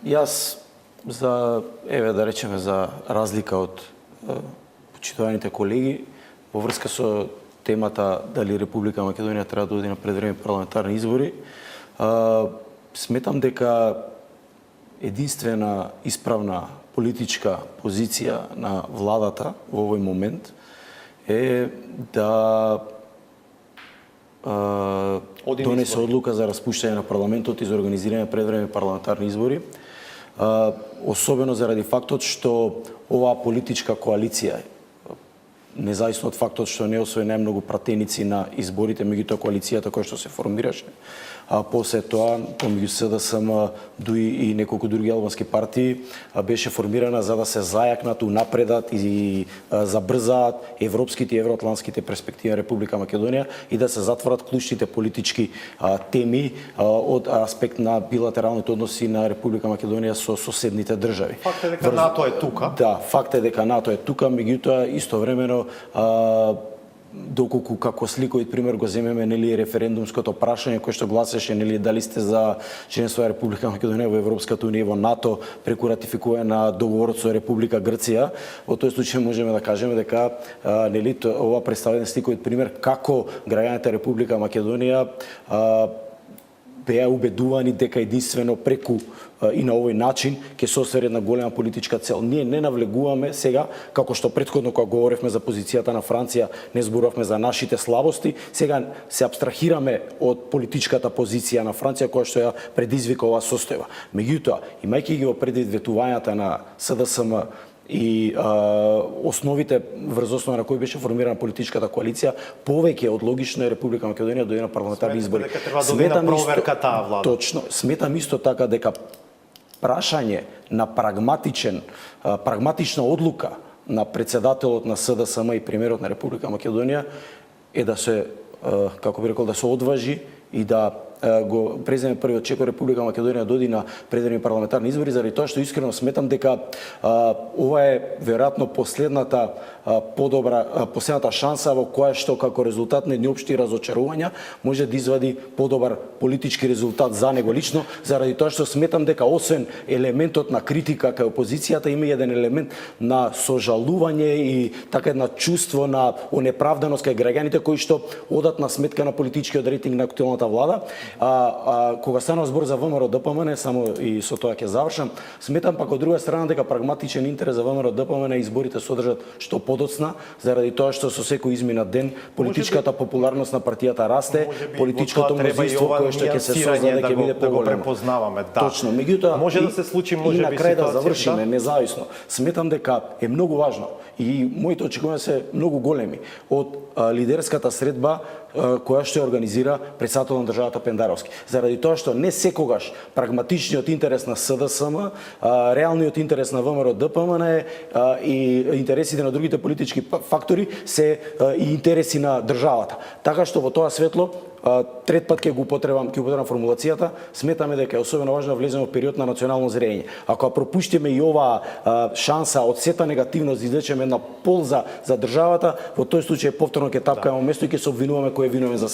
Јас да речеме за разлика од почитуваните колеги во врска со темата дали Република Македонија треба да оди на предвремените парламентарни избори, сметам дека единствена исправна политичка позиција на владата во овој момент е да донесе одлука за распуштање на парламентот и за организирање на предвремените парламентарни избори, особено заради фактот што оваа политичка коалиција, независно од фактот што не освои најмногу пратеници на изборите, меѓутоа коалицијата која што се формираше, после тоа помеѓу СДСМ, ДУИ и неколку други албански партии беше формирана за да се зајакнат, унапредат и забрзаат европските и евроатлантските перспективи на Република Македонија и да се затворат клучните политички теми од аспект на билатералните односи на Република Македонија со соседните држави. Факт е дека НАТО е тука. Да, факт е дека НАТО е тука, меѓутоа истовремено доколку како сликовит пример го земеме референдумското прашање кое што гласеше дали сте за членство на Република Македонија во Европската унија и во НАТО преку ратификување на договорот со Република Грција, во тој случај можеме да кажеме дека ова представува еден сликовит пример како граѓаните Република Македонија беа убедувани дека единствено преку и на овој начин ќе се оствари една голема политичка цел. Ние не навлегуваме сега, како што претходно кога говоревме за позицијата на Франција, не зборувавме за нашите слабости, сега се абстрахираме од политичката позиција на Франција која што ја предизвика оваа состојба. Меѓутоа, имајќи ги во предвид ветувањата на СДСМ и основите врз основа на кои беше формирана политичката коалиција, повеќе од логично е Република Македонија дојде на парламентарни избори. Сметам проверка таа влада. Точно, сметам исто така дека прашање на прагматична одлука на председателот на СДСМ и премиерот на Република Македонија е да се, како би рекол, да се одважи и да го преземе првиот чекор Република Македонија доди на предвремените парламентарни избори, заради тоа што искрено сметам дека ова е веројатно последната шанса во која што како резултат на едни општи разочарувања може да извади подобар политички резултат за него лично, заради тоа што сметам дека освен елементот на критика кај опозицијата има и еден елемент на сожалување и така една чувство на онеправданост кај граѓаните кои што одат на сметка на политичкиот рейтинг на актуелната влада. Кога станува збор за ВМРО ДПМН, само и со тоа ќе завршам, сметам пак од друга страна дека прагматичен интерес за ВМРО ДПМН изборите содржат што подоцна, заради тоа што со секој изминат ден политичката популарност на партијата расте, политичкото мнозинство кое што ќе се создаде ќе биде поголемо. Точно, меѓутоа може да се случи може би ситуација да завршиме независно. Сметам дека е многу важно и моите очекувања се многу големи од лидерската средба која што ја организира председател на државата Пендаровски. Заради тоа што не секогаш прагматичниот интерес на СДСМ, реалниот интерес на ВМРО ДПМН и интересите на другите политички фактори се и интереси на државата. Така што во тоа светло трет пат ќе го употребам формулацијата, сметаме дека е особено важно да влеземе во период на национално зрење. Ако пропуштиме и оваа шанса од сета негативност да извлечеме една полза за државата, во тој случај повторно ќе тапкаме место и ќе се обвинуваме кој е виновен за се.